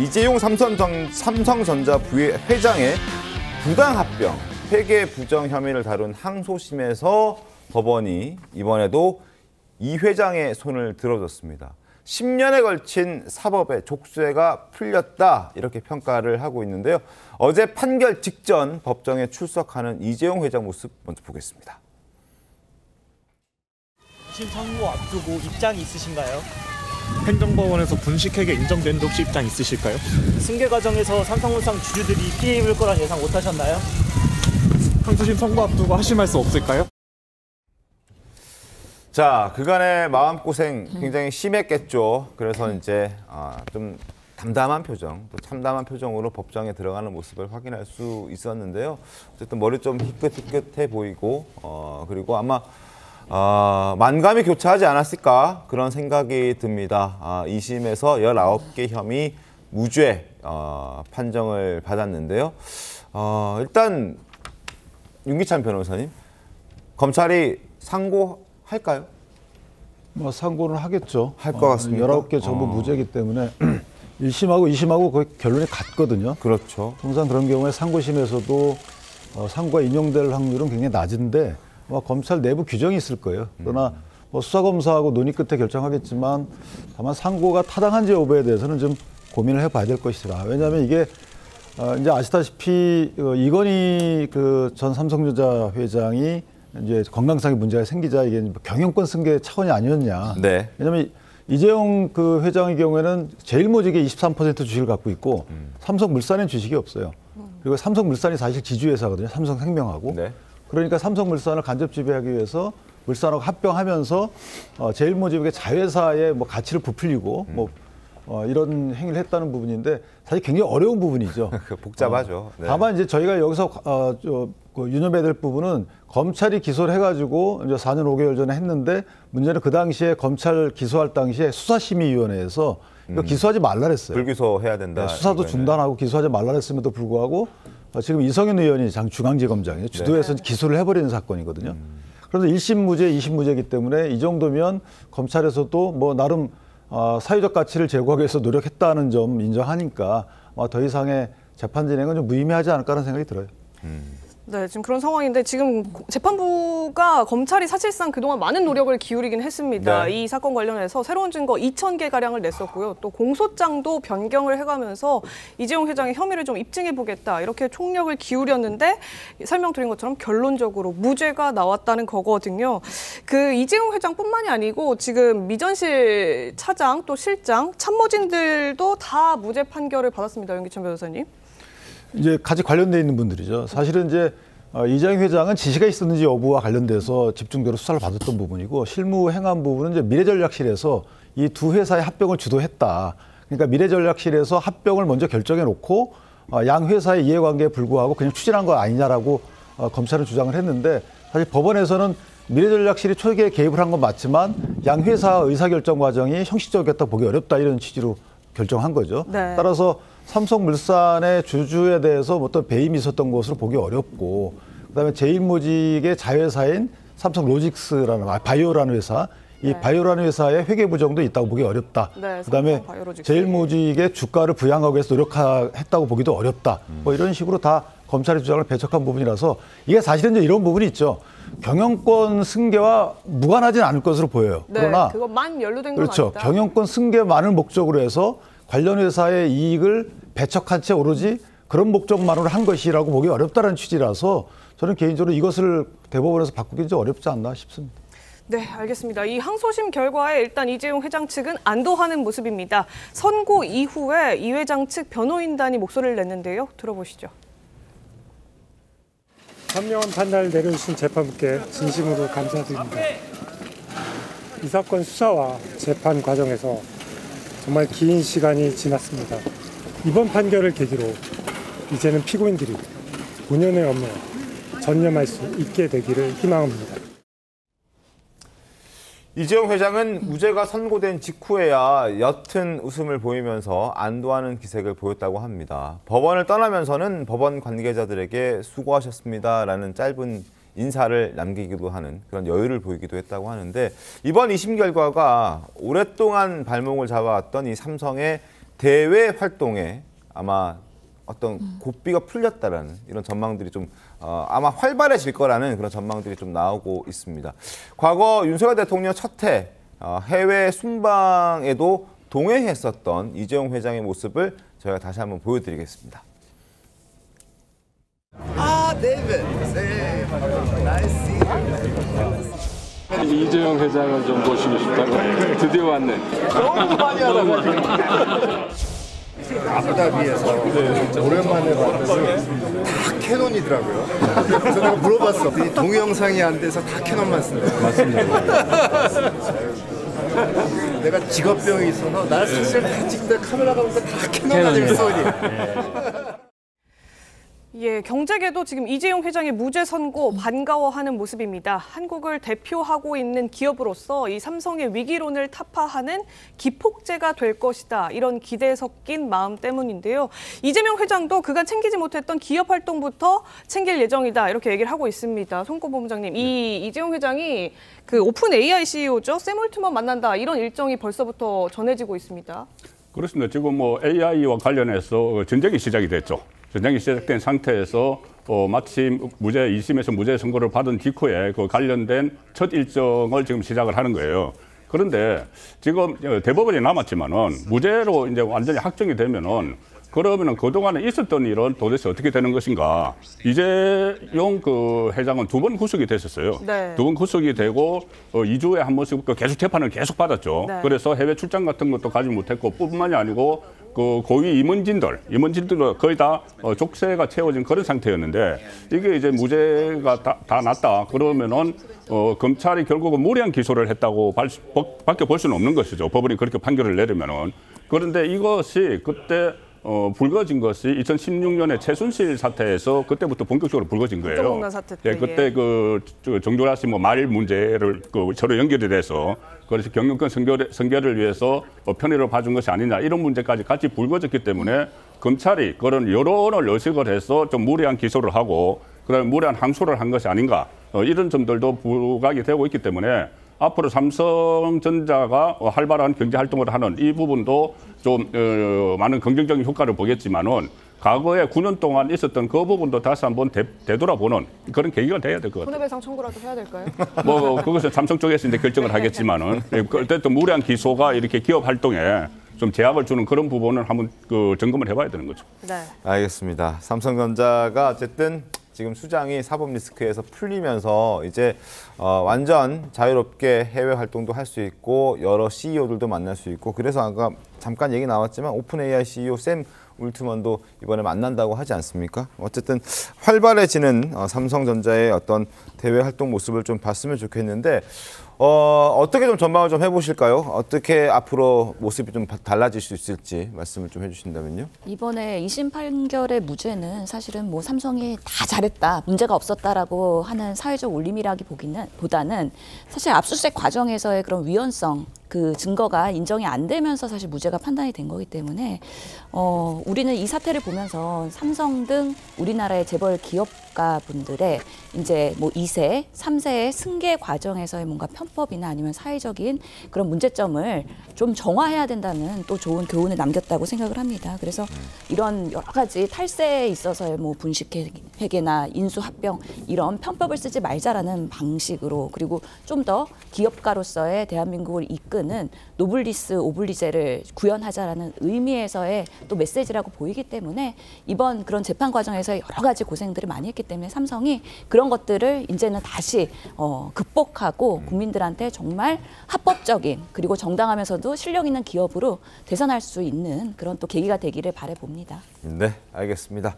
이재용 삼성전자 회장의 부당합병, 회계 부정 혐의를 다룬 항소심에서 법원이 이번에도 이 회장의 손을 들어줬습니다. 10년에 걸친 사법의 족쇄가 풀렸다, 이렇게 평가를 하고 있는데요. 어제 판결 직전 법정에 출석하는 이재용 회장 모습 먼저 보겠습니다. 심 선고 앞두고 입장이 있으신가요? 행정법원에서 분식회계 인정되는데 혹시 입장 있으실까요? 승계 과정에서 삼성물산 주주들이 피해 입을 거란 예상 못하셨나요? 항소심 선고 앞두고 하실 말씀 없을까요? 자, 그간의 마음고생 굉장히 심했겠죠. 그래서 이제 좀 담담한 표정, 또 참담한 표정으로 법정에 들어가는 모습을 확인할 수 있었는데요. 어쨌든 머리 좀 희끗희끗해 보이고, 그리고 아마 만감이 교차하지 않았을까, 그런 생각이 듭니다. 2심에서 19개 혐의 무죄 판정을 받았는데요. 일단 윤기찬 변호사님, 검찰이 상고할까요? 뭐 상고는 하겠죠. 할 것 같습니다. 19개 전부 무죄이기 때문에 1심하고 2심하고 거의 결론이 같거든요. 그렇죠. 통상 그런 경우에 상고심에서도 상고가 인용될 확률은 굉장히 낮은데 검찰 내부 규정이 있을 거예요. 그러나 수사검사하고 논의 끝에 결정하겠지만 다만 상고가 타당한지 여부에 대해서는 좀 고민을 해봐야 될 것이라. 왜냐하면 이게 이제 아시다시피 이건희 전 삼성전자 회장이 이제 건강상의 문제가 생기자 이게 경영권 승계 차원이 아니었냐. 네. 왜냐하면 이재용 회장의 경우에는 제일모직의 23% 주식을 갖고 있고 삼성물산엔 주식이 없어요. 그리고 삼성물산이 사실 지주회사거든요. 삼성생명하고. 네. 그러니까 삼성물산을 간접 지배하기 위해서 물산하고 합병하면서 제일모직의 자회사의 가치를 부풀리고 이런 행위를 했다는 부분인데 사실 굉장히 어려운 부분이죠. 복잡하죠. 네. 다만 이제 저희가 여기서 유념해야 될 부분은 검찰이 기소를 해가지고 이제 4년 5개월 전에 했는데 문제는 그 당시에 검찰 기소할 당시에 수사심의위원회에서 이거 기소하지 말라 그랬어요. 불기소해야 된다. 네, 수사도 이거는. 중단하고 기소하지 말라 그랬음에도 불구하고 지금 이성윤 의원이 중앙지검장이에요. 주도해서 기소를 해버리는 사건이거든요. 그런데 1심 무죄, 2심 무죄이기 때문에 이 정도면 검찰에서도 나름 사회적 가치를 제고하기 위해서 노력했다는 점 인정하니까 더 이상의 재판 진행은 좀 무의미하지 않을까 하는 생각이 들어요. 네, 지금 그런 상황인데 지금 재판부가 검찰이 사실상 그동안 많은 노력을 기울이긴 했습니다. 네. 이 사건 관련해서 새로운 증거 2,000개가량을 냈었고요. 또 공소장도 변경을 해가면서 이재용 회장의 혐의를 좀 입증해보겠다, 이렇게 총력을 기울였는데 설명드린 것처럼 결론적으로 무죄가 나왔다는 거거든요. 이재용 회장뿐만이 아니고 지금 미전실 차장, 또 실장, 참모진들도 다 무죄 판결을 받았습니다. 윤기찬 변호사님. 이제 같이 관련돼 있는 분들이죠. 사실은 이제 이재용 회장은 지시가 있었는지 여부와 관련돼서 집중적으로 수사를 받았던 부분이고, 실무 행한 부분은 이제 미래전략실에서 이 두 회사의 합병을 주도했다. 그러니까 미래전략실에서 합병을 먼저 결정해 놓고 양 회사의 이해관계에 불구하고 그냥 추진한 거 아니냐라고 검찰은 주장을 했는데, 사실 법원에서는 미래전략실이 초기에 개입을 한 건 맞지만 양 회사 의사결정 과정이 형식적이었다 보기 어렵다, 이런 취지로 결정한 거죠. 네. 따라서 삼성물산의 주주에 대해서 어떤 배임이 있었던 것으로 보기 어렵고, 그다음에 제일모직의 자회사인 삼성로직스라는 바이오라는 회사, 이 바이오라는 회사의 회계 부정도 있다고 보기 어렵다. 네, 그다음에 제일모직의 주가를 부양하기 위해서 노력했다고 보기도 어렵다. 이런 식으로 다 검찰의 주장을 배척한 부분이라서 이게 사실은 이제 이런 부분이 있죠. 경영권 승계와 무관하진 않을 것으로 보여요. 네, 그러나 그것만 연루된 건 그렇죠. 아니다. 경영권 승계만을 목적으로 해서 관련 회사의 이익을 배척한 채 오로지 그런 목적만으로 한 것이라고 보기 어렵다는 취지라서 저는 개인적으로 이것을 대법원에서 바꾸기 좀 어렵지 않나 싶습니다. 네, 알겠습니다. 이 항소심 결과에 일단 이재용 회장 측은 안도하는 모습입니다. 선고 이후에 이 회장 측 변호인단이 목소리를 냈는데요. 들어보시죠. 현명한 판단을 내려주신 재판부께 진심으로 감사드립니다. 이 사건 수사와 재판 과정에서 정말 긴 시간이 지났습니다. 이번 판결을 계기로 이제는 피고인들이 본연의 업무에 전념할 수 있게 되기를 희망합니다. 이재용 회장은 무죄가 선고된 직후에야 옅은 웃음을 보이면서 안도하는 기색을 보였다고 합니다. 법원을 떠나면서는 법원 관계자들에게 수고하셨습니다라는 짧은 인사를 남기기도 하는 그런 여유를 보이기도 했다고 하는데, 이번 2심 결과가 오랫동안 발목을 잡아왔던 이 삼성의 대외 활동에 아마 어떤 고삐가 풀렸다라는 이런 전망들이 좀 아마 활발해질 거라는 그런 전망들이 좀 나오고 있습니다. 과거 윤석열 대통령 첫해 해외 순방에도 동행했었던 이재용 회장의 모습을 저희가 다시 한번 보여드리겠습니다. 이재용 회장을 좀 보시고 싶다고 드디어 왔네. 너무 많이 아부다비에서 오랜만에 봤더니 다 캐논이더라고요. 그래서 내가 물어봤어. 이 동영상이 안 돼서 다 캐논만 쓴다. 맞습니다. 내가 직업병이 있어서 날 사실 다 찍다 카메라가 보니까 다 캐논만 써니. 예, 경제계도 지금 이재용 회장의 무죄 선고 반가워하는 모습입니다. 한국을 대표하고 있는 기업으로서 이 삼성의 위기론을 타파하는 기폭제가 될 것이다. 이런 기대에 섞인 마음 때문인데요. 이재명 회장도 그간 챙기지 못했던 기업 활동부터 챙길 예정이다. 이렇게 얘기를 하고 있습니다. 송고 본부장님, 이 이재용 회장이 그 오픈 AI CEO죠. 샘 올트먼 만난다. 이런 일정이 벌써부터 전해지고 있습니다. 그렇습니다. 지금 뭐 AI와 관련해서 전쟁이 시작이 됐죠. 전쟁이 시작된 상태에서 마침 무죄 2심에서 무죄 선고를 받은 직후에 그 관련된 첫 일정을 지금 시작을 하는 거예요. 그런데 지금 대법원이 남았지만은 무죄로 이제 완전히 확정이 되면은 그러면은 그동안에 있었던 일은 도대체 어떻게 되는 것인가? 이재용 그 회장은 2번 구속이 됐었어요. 네. 2번 구속이 되고 2주에 한 번씩 계속 재판을 계속 받았죠. 네. 그래서 해외 출장 같은 것도 가지 못했고 뿐만이 아니고 그 고위 임원진들도 거의 다 족쇄가 채워진 그런 상태였는데 이게 이제 무죄가 다 났다 그러면은 검찰이 결국은 무리한 기소를 했다고 밖에 볼 수는 없는 것이죠. 법원이 그렇게 판결을 내리면은. 그런데 이것이 그때 불거진 것이 2016년에 최순실 사태에서 그때부터 본격적으로 불거진 거예요. 사태 때, 예, 그때 그 정준하 씨 뭐 말 문제를 서로 연결이 돼서 그래서 경영권 선결을 위해서 편의를 봐준 것이 아니냐 이런 문제까지 같이 불거졌기 때문에 검찰이 그런 여론을 의식을 해서 좀 무리한 기소를 하고 그다음에 무리한 항소를 한 것이 아닌가 이런 점들도 부각이 되고 있기 때문에 앞으로 삼성전자가 활발한 경제 활동을 하는 이 부분도 좀 많은 긍정적인 효과를 보겠지만은 과거에 9년 동안 있었던 그 부분도 다시 한번 되돌아보는 그런 계기가 돼야 될 것 같아요. 손해배상 청구라도 해야 될까요? 뭐 그것은 삼성 쪽에서 이제 결정을 하겠지만은 어쨌든 무리한 기소가 이렇게 기업 활동에 좀 제약을 주는 그런 부분을 한번 점검을 해봐야 되는 거죠. 네. 알겠습니다. 삼성전자가 어쨌든 지금 수장이 사법 리스크에서 풀리면서 이제 완전 자유롭게 해외 활동도 할 수 있고 여러 CEO들도 만날 수 있고 그래서 아까 잠깐 얘기 나왔지만 오픈 AI CEO 샘 올트먼도 이번에 만난다고 하지 않습니까? 어쨌든 활발해지는 삼성전자의 어떤 대외 활동 모습을 좀 봤으면 좋겠는데 어떻게 좀 전망을 좀 해보실까요? 어떻게 앞으로 모습이 좀 달라질 수 있을지 말씀을 좀 해주신다면요. 이번에 2심 판결의 무죄는 사실은 뭐 삼성이 다 잘했다, 문제가 없었다라고 하는 사회적 울림이라기보다는 사실 압수수색 과정에서의 그런 위헌성, 그 증거가 인정이 안 되면서 사실 무죄가 판단이 된 거기 때문에 우리는 이 사태를 보면서 삼성 등 우리나라의 재벌 기업가 분들의 이제 뭐 2세, 3세의 승계 과정에서의 뭔가 편법이나 아니면 사회적인 그런 문제점을 좀 정화해야 된다는 또 좋은 교훈을 남겼다고 생각을 합니다. 그래서 이런 여러 가지 탈세에 있어서의 뭐 분식회계나 인수합병 이런 편법을 쓰지 말자라는 방식으로 그리고 좀 더 기업가로서의 대한민국을 이끄는 노블리스 오블리제를 구현하자라는 의미에서의 또 메시지라고 보이기 때문에 이번 그런 재판 과정에서 여러 가지 고생들을 많이 했기 때문에 삼성이 그런 것들을 이제는 다시 극복하고 국민들한테 정말 합법적인 그리고 정당하면서도 실력 있는 기업으로 되살아날 수 있는 그런 또 계기가 되기를 바라봅니다. 네, 알겠습니다.